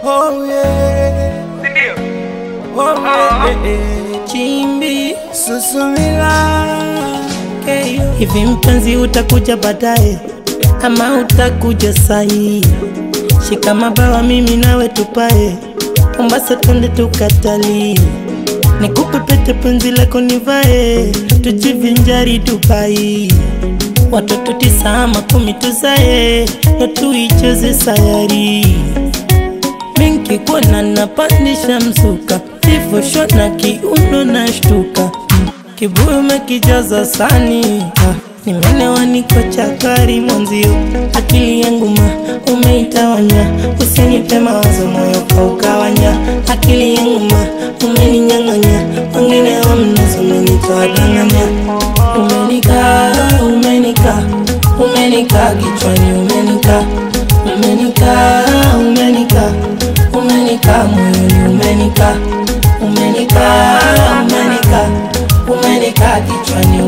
Oh yeah, oh yeah, Chimbi Susumila. Hivi mpenzi utakuja baadaye ama utakuja sahi? Shika mabawa mimi nawe tupae Mombasa twende tukatalii. Nikupe pete penzi lako nivae tujivinjari Dubai. Watoto 9 ama 10 tuzae na tuicheze sayari. Minki kuona napandisha msuka Tifo shona kiuno na shtuka. Kibuyu mekijaza sani nimenewa niko chakari mwanzio. Akili yangu umeitawanya. Usinipe mawazo moyo kaukawanya. Akili yangu umeninyang'anya. Wengine hamnazo umenitoa danganya. Umenika kichwani umenika moyoni umenika kichwani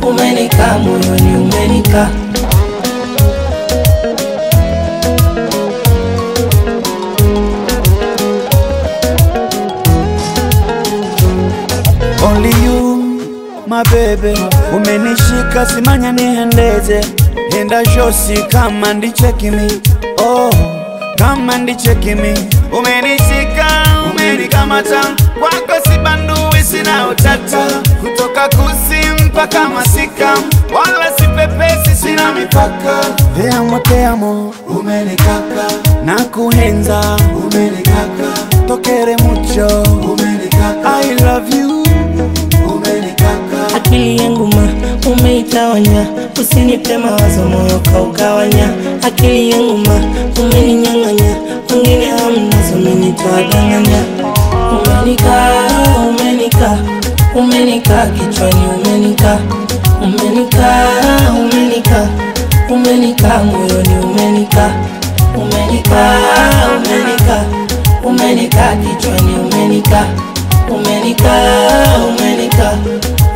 umenika moyoni umenika. Only you, my baby. Umenishika simanya nihendeze. Enda shosi kama ndicheki mi. Oh, kama ndicheki mi. Umenishika, umenikamata. Kwako sibandui sina utata. Kutoka Kusi mpaka Masika. Wala sipepesi sina mipaka. Te amo, umenikaka. Nakuhenza, umenikaka. Tokere mucho, umenikaka. I love you, umenikaka. Akili yangu umeitawanya. Usinipe mawazo moyo kaukawanya. Akili yangu umeninyang'anya. Wengine hamnazo umenitoa danganya. Umenika kichwani umenika moyoni umenika kichwani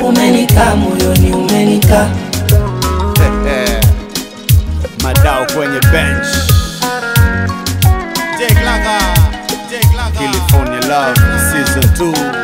umenika moyoni umenika. Madao kwenye bench. California Love Season 2.